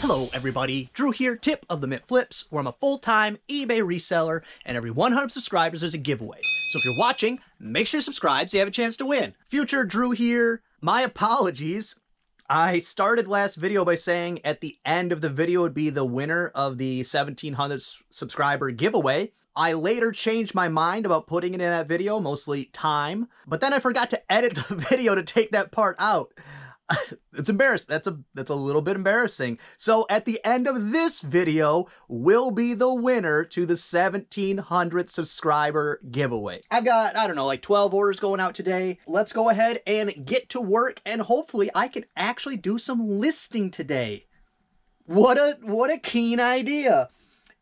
Hello everybody, Drew here, tip of the Mint Flips, where I'm a full-time eBay reseller, and every 100 subscribers there's a giveaway. So if you're watching, make sure you subscribe so you have a chance to win. Future Drew here, my apologies. I started last video by saying at the end of the video would be the winner of the 1700 subscriber giveaway. I later changed my mind about putting it in that video, mostly time, but then I forgot to edit the video to take that part out. It's embarrassing. That's a little bit embarrassing. So at the end of this video will be the winner to the 1700 subscriber giveaway. I've got, I don't know, like 12 orders going out today. Let's go ahead and get to work, and hopefully I can actually do some listing today. What a keen idea.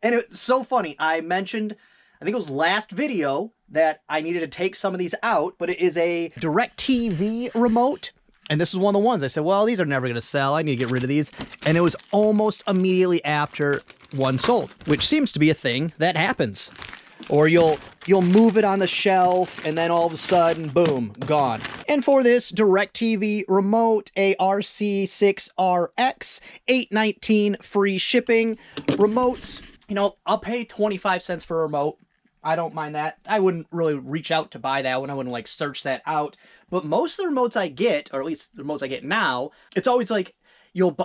And it's so funny. I mentioned, I think it was last video, that I needed to take some of these out, but it is a DirecTV remote. And this is one of the ones I said, well, these are never going to sell. I need to get rid of these. And it was almost immediately after one sold, which seems to be a thing that happens. Or you'll move it on the shelf and then all of a sudden, boom, gone. And for this DirecTV remote, a RC6RX, $8.19 free shipping. Remotes, you know, I'll pay 25 cents for a remote. I don't mind that. I wouldn't really reach out to buy that one. I wouldn't like search that out. But most of the remotes I get, or at least the remotes I get now, it's always like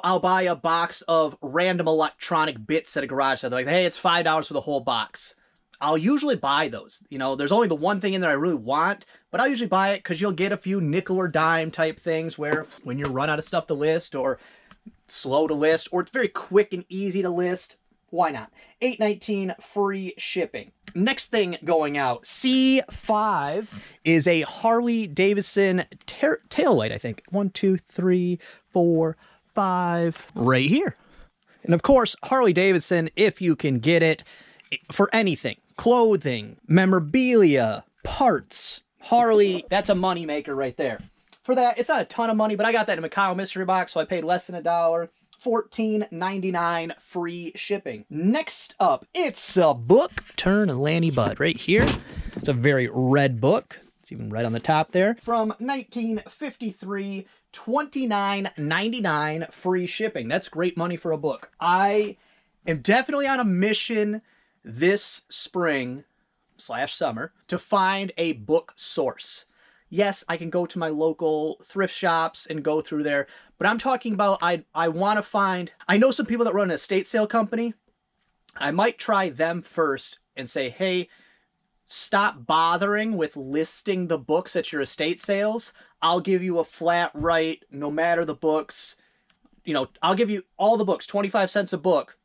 I'll buy a box of random electronic bits at a garage sale. They're like, hey, it's $5 for the whole box. I'll usually buy those. You know, there's only the one thing in there I really want, but I'll usually buy it because you'll get a few nickel or dime type things where when you run out of stuff to list or slow to list, or it's very quick and easy to list, why not? $8.19 free shipping. Next thing going out, C5 is a Harley Davidson taillight, I think. 1, 2, 3, 4, 5, right here. And of course, Harley Davidson, if you can get it, for anything, clothing, memorabilia, parts, Harley, that's a moneymaker right there. For that, it's not a ton of money, but I got that in a Macau mystery box, so I paid less than $1. $14.99 free shipping. Next up, it's a book. Turn and Lanny Bud right here. It's a very red book. It's even red on the top there. From 1953, $29.99 free shipping. That's great money for a book. I am definitely on a mission this spring/summer to find a book source. Yes, I can go to my local thrift shops and go through there, but I'm talking about I want to find, I know some people that run an estate sale company. I might try them first and say, hey, stop bothering with listing the books at your estate sales. I'll give you a flat rate, no matter the books. You know, I'll give you all the books, 25 cents a book.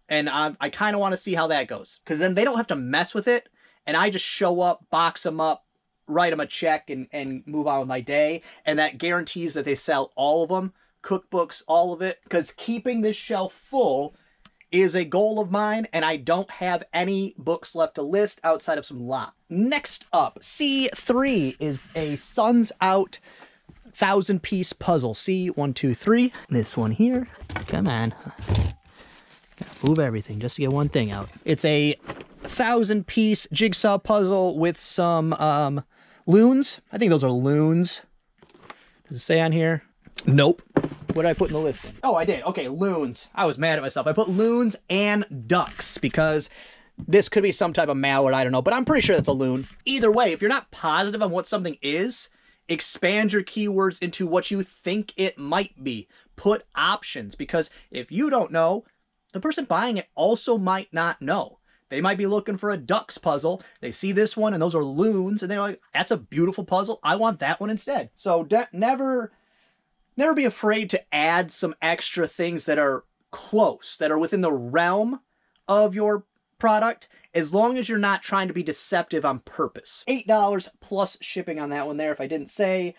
And I kind of want to see how that goes, because then they don't have to mess with it. And I just show up, box them up, write them a check, and move on with my day. And that guarantees that they sell all of them, cookbooks, all of it. Because keeping this shelf full is a goal of mine, and I don't have any books left to list outside of some lot. Next up, C3 is a Suns Out 1,000-piece puzzle. C1, 2, 3. This one here. Come on. Gotta move everything just to get one thing out. It's a 1,000-piece jigsaw puzzle with some loons. I think those are loons. Does it say on here? Nope. What did I put in the listing? Oh, I did. Okay, loons. I was mad at myself. I put loons and ducks because this could be some type of mallard. I don't know, but I'm pretty sure that's a loon. Either way, if you're not positive on what something is, expand your keywords into what you think it might be. Put options, because if you don't know, the person buying it also might not know. They might be looking for a ducks puzzle. They see this one and those are loons, and they're like, that's a beautiful puzzle. I want that one instead. So never be afraid to add some extra things that are close, that are within the realm of your product, as long as you're not trying to be deceptive on purpose. $8 plus shipping on that one there. If I didn't say,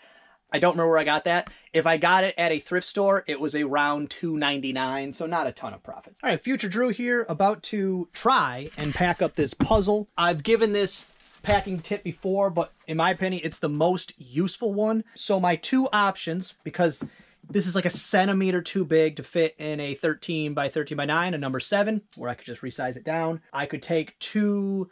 I don't remember where I got that. If I got it at a thrift store, it was around $2.99, so not a ton of profit. All right, Future Drew here, about to try and pack up this puzzle. I've given this packing tip before, but in my opinion, it's the most useful one. So my two options, because this is like a centimeter too big to fit in a 13 by 13 by 9, a number 7, where I could just resize it down. I could take two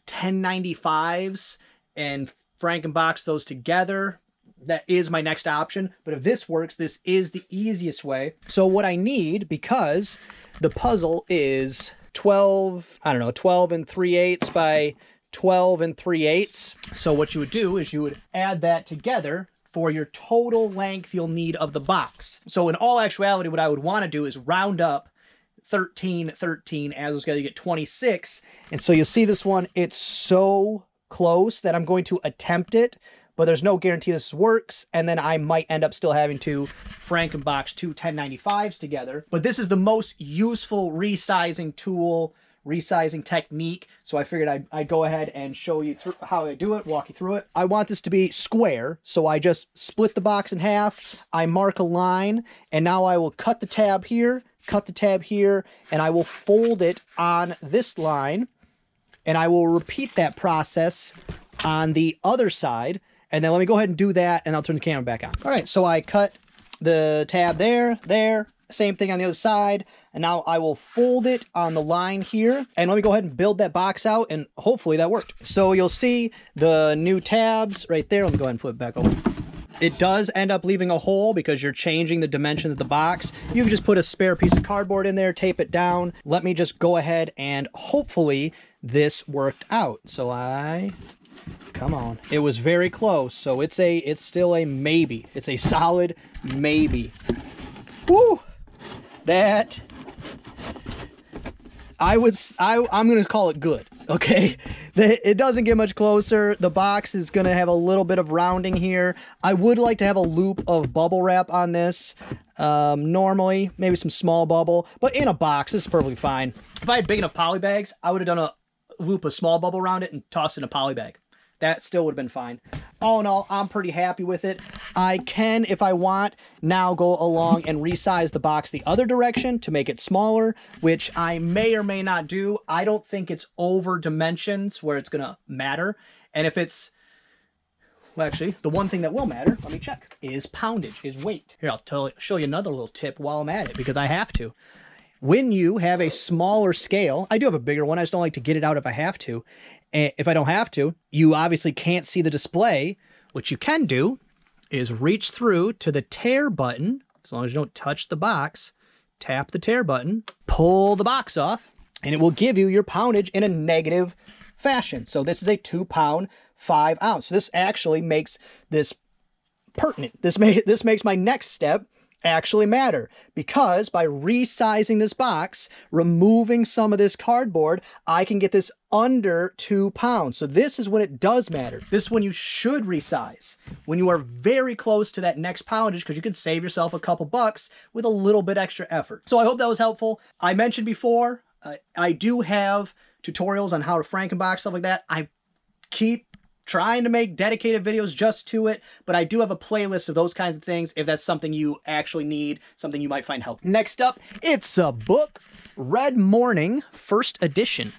1095s and Frankenbox those together, that is my next option. But if this works, this is the easiest way. So what I need, because the puzzle is 12, I don't know, 12 3/8 by 12 3/8. So what you would do is you would add that together for your total length you'll need of the box. So in all actuality, what I would want to do is round up 13, 13, as it's got to get 26. And so you'll see this one, it's so close that I'm going to attempt it, but there's no guarantee this works. And then I might end up still having to Frankenbox two 1095s together. But this is the most useful resizing tool, resizing technique. So I figured I'd go ahead and show you how I do it, walk you through it. I want this to be square. So I just split the box in half. I mark a line, and now I will cut the tab here, cut the tab here, and I will fold it on this line. And I will repeat that process on the other side. And then let me go ahead and do that, and I'll turn the camera back on. All right, so I cut the tab there, same thing on the other side. And now I will fold it on the line here. And let me go ahead and build that box out, and hopefully that worked. So you'll see the new tabs right there. Let me go ahead and flip it back over. It does end up leaving a hole because you're changing the dimensions of the box. You can just put a spare piece of cardboard in there, tape it down. Let me just go ahead and hopefully this worked out. So come on. It was very close. So it's still a maybe. It's a solid maybe. Woo! That I'm going to call it good. Okay, it doesn't get much closer. The box is going to have a little bit of rounding here. I would like to have a loop of bubble wrap on this. Normally, maybe some small bubble, but in a box, this is perfectly fine. If I had big enough poly bags, I would have done a loop of small bubble around it and tossed it in a poly bag. That still would have been fine. All in all, I'm pretty happy with it. I can, if I want, now go along and resize the box the other direction to make it smaller, which I may or may not do. I don't think it's over dimensions where it's going to matter. And if it's, well, actually, the one thing that will matter, let me check, is poundage, is weight. Here, I'll show you another little tip while I'm at it, because I have to. When you have a smaller scale, I do have a bigger one, I just don't like to get it out if I have to. If I don't have to, you obviously can't see the display. What you can do is reach through to the tear button, as long as you don't touch the box, tap the tear button, pull the box off, and it will give you your poundage in a negative fashion. So this is a 2 pound, 5 ounce. So this actually makes this pertinent. This makes my next step actually matter, because by resizing this box, removing some of this cardboard, I can get this under 2 pounds. So this is when it does matter. This is when you should resize, when you are very close to that next poundage, because you can save yourself a couple bucks with a little bit extra effort. So I hope that was helpful. I mentioned before, I do have tutorials on how to Frankenbox, stuff like that. I keep trying to make dedicated videos just to it, but I do have a playlist of those kinds of things if that's something you actually need, something you might find helpful. Next up, it's a book, Red Morning, first edition.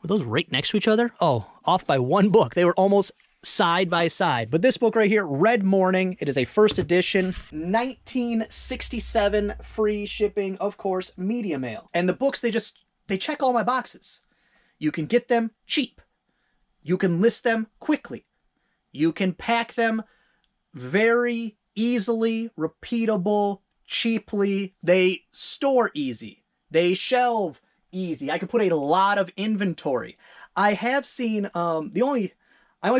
Were those right next to each other? Oh, off by one book. They were almost side by side. But this book right here, Red Morning, it is a first edition, 1967, free shipping, of course, media mail. And the books, they check all my boxes. You can get them cheap. You can list them quickly. You can pack them very easily, repeatable, cheaply. They store easy. They shelve easy. I can put a lot of inventory. I have seen, I only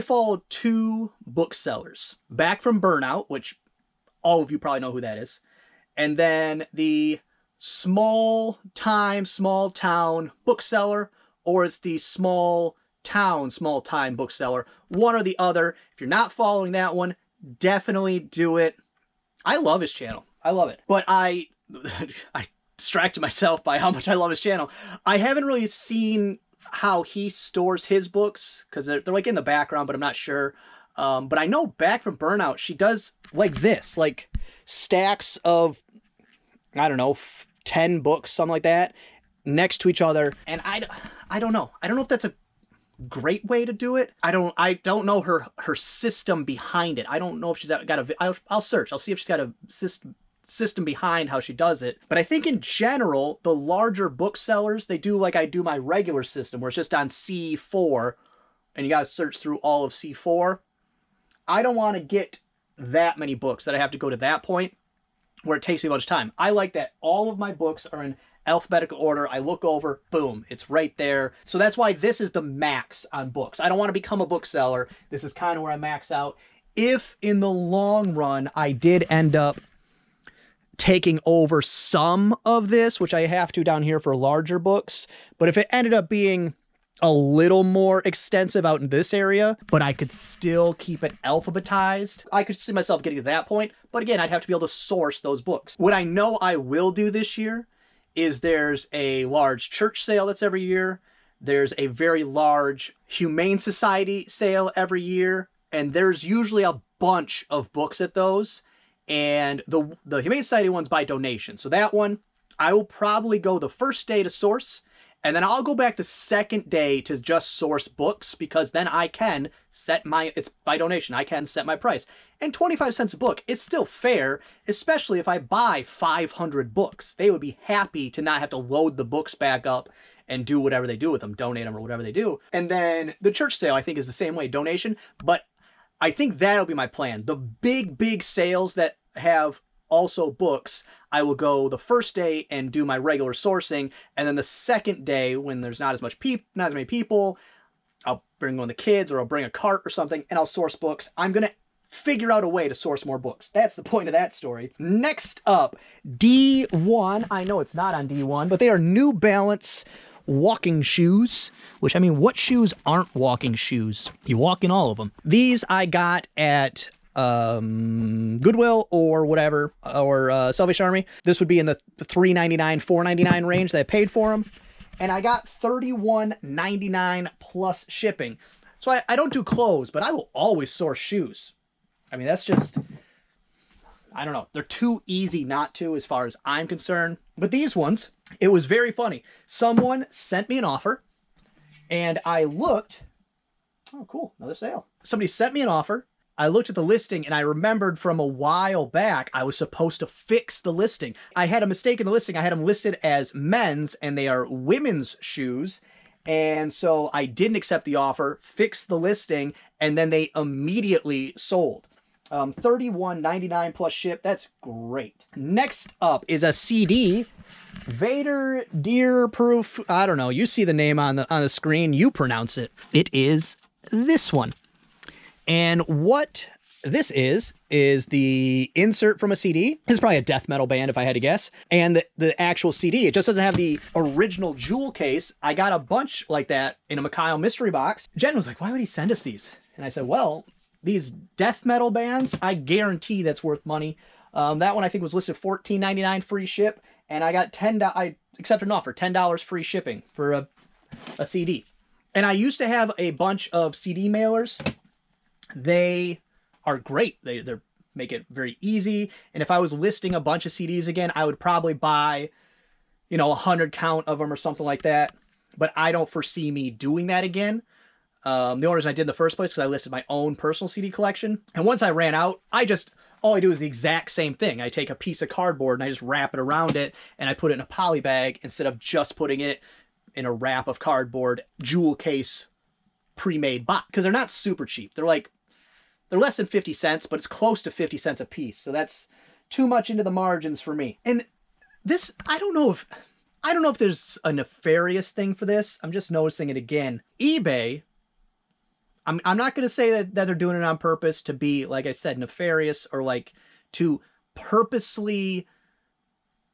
follow 2 booksellers. Back from Burnout, which all of you probably know who that is. And then the small town bookseller, or it's the small time bookseller, one or the other. If you're not following that one, definitely do it. I love his channel. I love it. But I distracted myself by how much I love his channel. I haven't really seen how he stores his books, because they're like in the background, but I'm not sure. But I know Back from Burnout, she does like this, like stacks of, I don't know, 10 books, something like that, next to each other. And I don't know. I don't know if that's a great way to do it. I don't know her system behind it. I don't know if she's got a, I'll search. I'll see if she's got a system behind how she does it. But I think in general, the larger booksellers, they do like I do my regular system, where it's just on C4 and you got to search through all of C4. I don't want to get that many books that I have to go to that point where it takes me much time. I like that all of my books are in alphabetical order. I look over, boom, it's right there. So that's why this is the max on books. I don't want to become a bookseller. This is kind of where I max out. If in the long run I did end up taking over some of this, which I have to down here for larger books, but if it ended up being a little more extensive out in this area, but I could still keep it alphabetized, I could see myself getting to that point. But again, I'd have to be able to source those books. What I know I will do this year is there's a large church sale that's every year. There's a very large Humane Society sale every year. And there's usually a bunch of books at those. And the Humane Society one's by donation. So that one, I will probably go the first day to source. And then I'll go back the second day to just source books, because then I can set it's by donation, I can set my price. And 25 cents a book is still fair, especially if I buy 500 books. They would be happy to not have to load the books back up and do whatever they do with them, donate them or whatever they do. And then the church sale, I think, is the same way, donation. But I think that'll be my plan. The big sales that have also books, I will go the first day and do my regular sourcing, and then the second day, when there's not as many people, I'll bring one of the kids, or I'll bring a cart or something, and I'll source books. I'm gonna figure out a way to source more books. That's the point of that story. Next up, D1. I know it's not on D1, but they are New Balance walking shoes, which, I mean, what shoes aren't walking shoes? You walk in all of them. These I got at Goodwill or whatever, or Salvation Army. This would be in the $3.99, $4.99 range that I paid for them, and I got $31.99 plus shipping. So I don't do clothes, but I will always source shoes. I mean, that's just, I don't know, they're too easy not to, as far as I'm concerned. But these ones, it was very funny. Someone sent me an offer, and I looked. Oh, cool, another sale. Somebody sent me an offer. I looked at the listing, and I remembered from a while back, I was supposed to fix the listing. I had a mistake in the listing. I had them listed as men's, and they are women's shoes. And so I didn't accept the offer, fixed the listing, and then they immediately sold. $31.99 plus ship. That's great. Next up is a CD. Vader Deer Proof. I don't know. You see the name on the screen. You pronounce it. It is this one. And what this is the insert from a CD. This is probably a death metal band, if I had to guess. And the actual CD, it just doesn't have the original jewel case. I got a bunch like that in a Mikhail mystery box. Jen was like, why would he send us these? And I said, well, these death metal bands, I guarantee that's worth money. That one I think was listed $14.99 free ship. And I got I accepted an offer, $10 free shipping for a CD. And I used to have a bunch of CD mailers. They are great. They make it very easy. And if I was listing a bunch of CDs again, I would probably buy, 100 count of them or something like that. But I don't foresee me doing that again. The only reason I did in the first place, because I listed my own personal CD collection. And once I ran out, all I do is the exact same thing. I take a piece of cardboard and I just wrap it around it, and I put it in a poly bag instead of just putting it in a wrap of cardboard, jewel case, pre-made box. Because they're not super cheap. They're less than 50 cents, but it's close to 50 cents a piece. So that's too much into the margins for me. And this, I don't know if there's a nefarious thing for this. I'm just noticing it again. eBay, I'm not going to say that they're doing it on purpose to be, like I said, nefarious, or like to purposely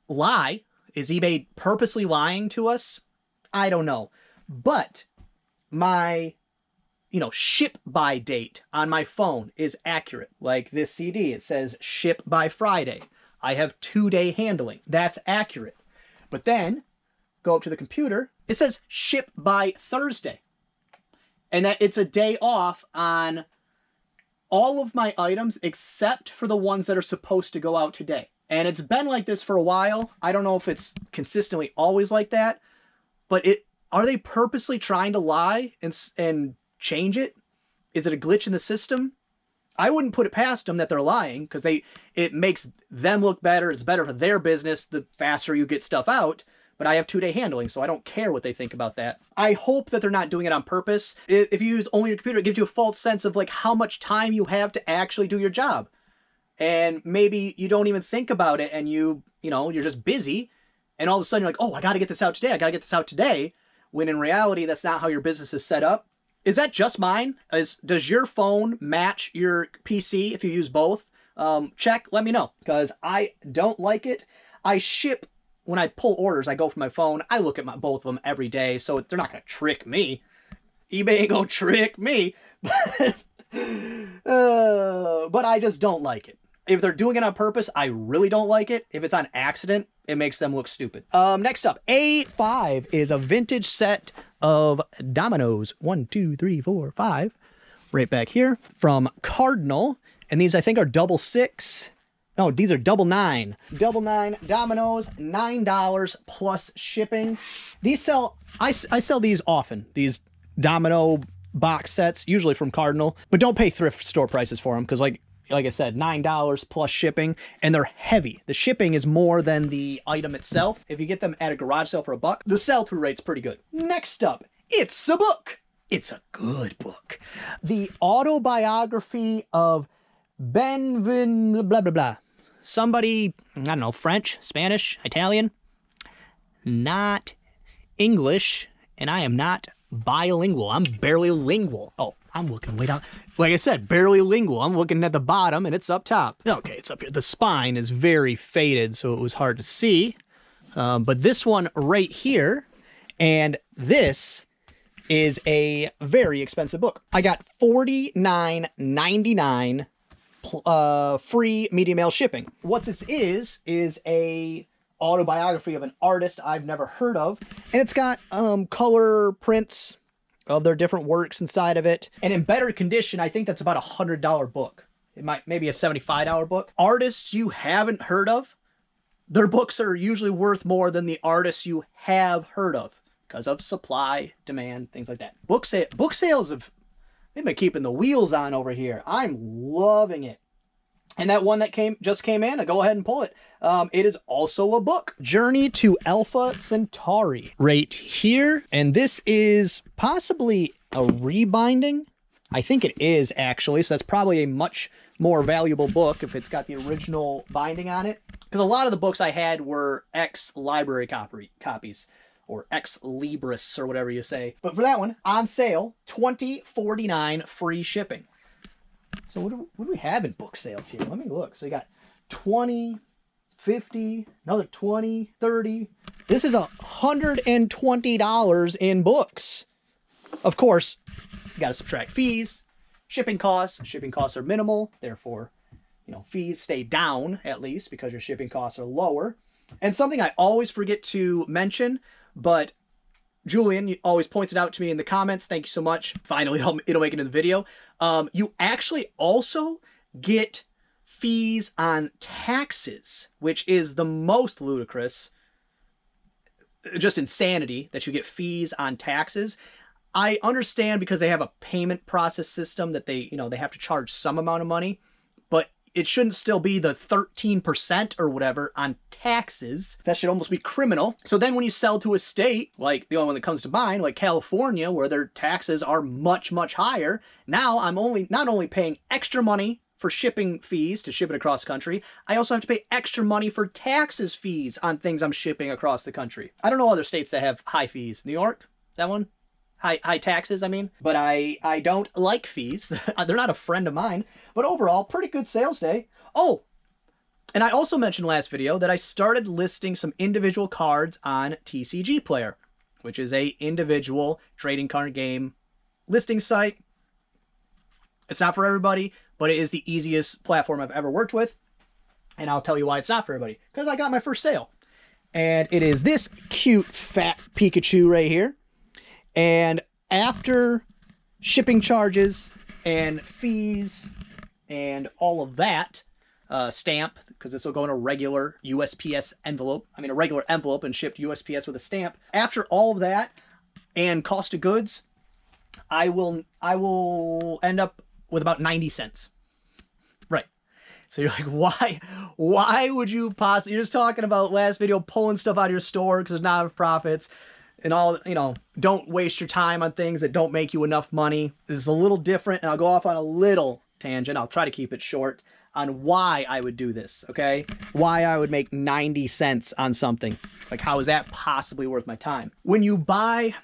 lie. Is eBay purposely lying to us? I don't know. But my ship by date on my phone is accurate. Like this CD, it says ship by Friday. I have 2-day handling. That's accurate. But then go up to the computer, it says ship by Thursday. And that it's a day off on all of my items except for the ones that are supposed to go out today. And it's been like this for a while. I don't know if it's consistently always like that, but are they purposely trying to lie and change it? Is it a glitch in the system? I wouldn't put it past them that they're lying, because it makes them look better. It's better for their business the faster you get stuff out. But I have 2-day handling, so I don't care what they think about that. I hope that they're not doing it on purpose. If you use only your computer, it gives you a false sense of like how much time you have to actually do your job. and maybe you don't even think about it, and you're just busy, and all of a sudden you're like, oh, I got to get this out today. I got to get this out today. When in reality, that's not how your business is set up. Is that just mine? Does your phone match your PC if you use both? Check, let me know, because I don't like it. I ship, when I pull orders, I go from my phone. I look at both of them every day, so they're not going to trick me. eBay ain't going to trick me. But I just don't like it. If they're doing it on purpose, I really don't like it. If it's on accident, it makes them look stupid. Next up, A5 is a vintage set of dominoes. 1, 2, 3, 4, 5. Right back here from Cardinal. And these, I think, are double 6. No, these are double 9. Double 9 dominoes, $9 plus shipping. These I sell these often. These domino box sets, usually from Cardinal. But don't pay thrift store prices for them, because like I said, $9 plus shipping, and they're heavy. The shipping is more than the item itself. If you get them at a garage sale for $1, the sell-through rate's pretty good. Next up, it's a book. It's a good book. The autobiography of blah, blah, blah. Somebody, I don't know, French, Spanish, Italian, not English, and I am not bilingual. I'm barely lingual. Oh, I'm looking way down. Like I said, barely lingual. I'm looking at the bottom, and it's up top. Okay, it's up here. The spine is very faded, so it was hard to see. But this one right here, and this is a very expensive book. I got $49.99 free media mail shipping. What this is a autobiography of an artist I've never heard of, and it's got color prints of their different works inside of it. And in better condition, I think that's about a $100 book. It might maybe a $75 book. Artists you haven't heard of, their books are usually worth more than the artists you have heard of, because of supply, demand, things like that. Book sales they've been keeping the wheels on over here. I'm loving it. And that one that just came in, I go ahead and pull it. It is also a book. Journey to Alpha Centauri. Right here. And this is possibly a rebinding. I think it is, actually. So that's probably a much more valuable book if it's got the original binding on it. Because a lot of the books I had were ex-library copies. Or ex-libris, or whatever you say. But for that one, on sale, $20.49 free shipping. So what do we have in book sales here? Let me look. So you got 20, 50, another 20, 30. This is $120 in books. Of course, you got to subtract fees, shipping costs. Shipping costs are minimal. Therefore, fees stay down at least because your shipping costs are lower. And something I always forget to mention, but Julian always points it out to me in the comments. Thank you so much. Finally, it'll make it in the video. You actually also get fees on taxes, which is the most ludicrous, just insanity that you get fees on taxes. I understand because they have a payment process system that they have to charge some amount of money, but it shouldn't still be the 13% or whatever on taxes. That should almost be criminal. So then when you sell to a state, like the only one that comes to mind, like California, where their taxes are much, much higher, now I'm not only paying extra money for shipping fees to ship it across the country, I also have to pay extra money for taxes fees on things I'm shipping across the country. I don't know other states that have high fees. New York? Is that one? High taxes, I mean. But I don't like fees. They're not a friend of mine. But overall, pretty good sales day. Oh, and I also mentioned last video that I started listing some individual cards on TCG Player, which is a individual trading card game listing site. It's not for everybody, but it is the easiest platform I've ever worked with. And I'll tell you why it's not for everybody. Because I got my first sale. And it is this cute, fat Pikachu right here. And after shipping charges and fees and all of that, stamp, because this will go in a regular USPS envelope. I mean, a regular envelope and shipped USPS with a stamp. After all of that and cost of goods, I will end up with about 90 cents. Right. So you're like, why would you possibly, you're just talking about last video, pulling stuff out of your store because there's not enough profits. And all, don't waste your time on things that don't make you enough money. This is a little different, and I'll go off on a little tangent. I'll try to keep it short. on why I would do this, okay? Why I would make 90 cents on something. Like, how is that possibly worth my time? When you buy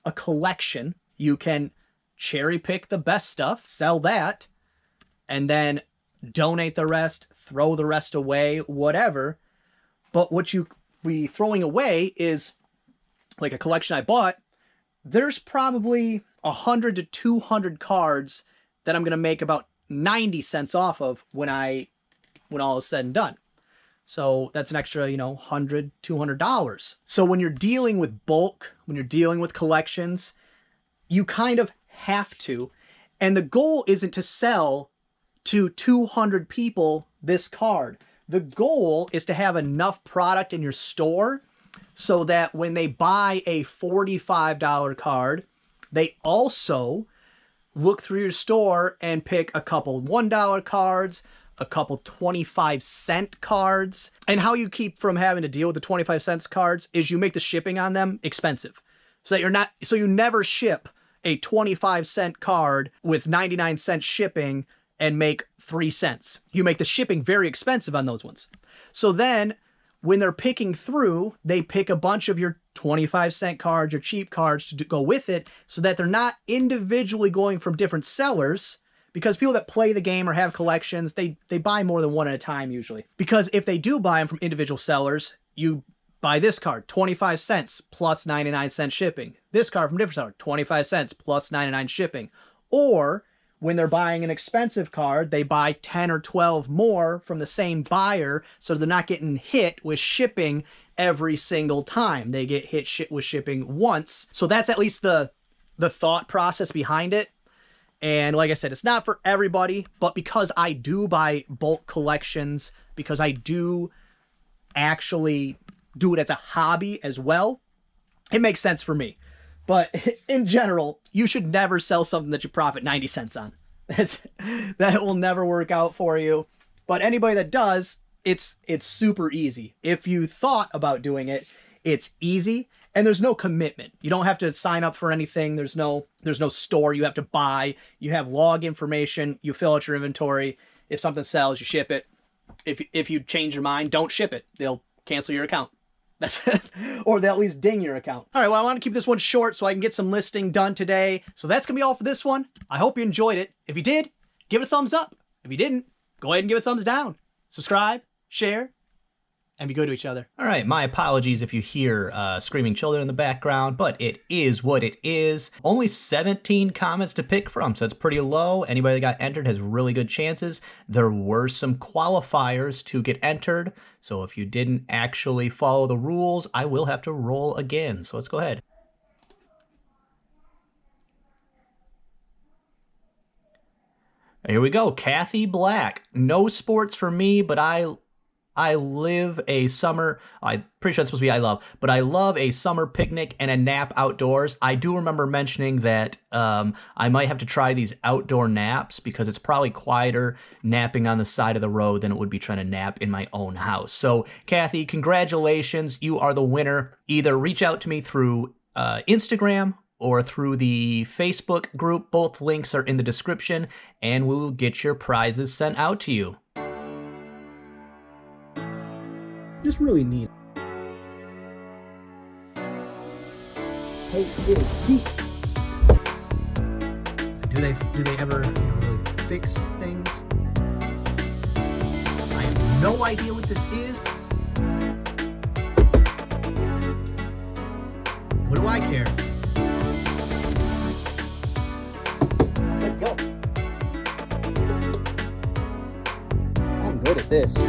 a collection, you can cherry pick the best stuff, sell that, and then donate the rest, throw the rest away, whatever. But what you be throwing away is, like a collection I bought, there's probably 100 to 200 cards that I'm going to make about 90 cents off of when all is said and done. So that's an extra, $100, $200. So when you're dealing with bulk, when you're dealing with collections, you kind of have to. And the goal isn't to sell to 200 people this card. The goal is to have enough product in your store so that when they buy a $45 card, they also look through your store and pick a couple $1 cards, a couple 25-cent cards. And how you keep from having to deal with the 25 cents cards is you make the shipping on them expensive. So that you never ship a 25-cent card with 99-cent shipping and make 3 cents. You make the shipping very expensive on those ones. So then when they're picking through, they pick a bunch of your 25-cent cards, your cheap cards to go with it, so that they're not individually going from different sellers, because people that play the game or have collections, they buy more than one at a time usually. Because if they do buy them from individual sellers, you buy this card, 25 cents plus 99-cent shipping. This card from different seller, 25 cents plus 99 shipping. Or when they're buying an expensive card, they buy 10 or 12 more from the same buyer, so they're not getting hit with shipping every single time. They get hit with shipping once. So that's at least the thought process behind it. And like I said, it's not for everybody, but because I do buy bulk collections, because I do actually do it as a hobby as well, it makes sense for me. But in general, you should never sell something that you profit 90 cents on. That will never work out for you. But anybody that does, it's super easy. If you thought about doing it, it's easy, and there's no commitment. You don't have to sign up for anything. There's no store you have to buy. You have log information. You fill out your inventory. If something sells, you ship it. If you change your mind, don't ship it. They'll cancel your account. Or they'll at least ding your account. All right, well, I want to keep this one short so I can get some listing done today. So that's going to be all for this one. I hope you enjoyed it. If you did, give it a thumbs up. If you didn't, go ahead and give it a thumbs down. Subscribe, share, and be good to each other. All right, my apologies if you hear screaming children in the background, but it is what it is. Only 17 comments to pick from, so it's pretty low. Anybody that got entered has really good chances. There were some qualifiers to get entered, so if you didn't actually follow the rules, I will have to roll again. So let's go ahead. Here we go, Kathy Black. No sports for me, but I live a summer, I'm pretty sure it's supposed to be I love, but I love a summer picnic and a nap outdoors. I do remember mentioning that I might have to try these outdoor naps because it's probably quieter napping on the side of the road than it would be trying to nap in my own house. So Kathy, congratulations. You are the winner. Either reach out to me through Instagram or through the Facebook group. Both links are in the description, and we will get your prizes sent out to you. Just really neat. Hey, little Jeep. Do they ever really fix things? I have no idea what this is. What do I care? Let's go. I'm good at this.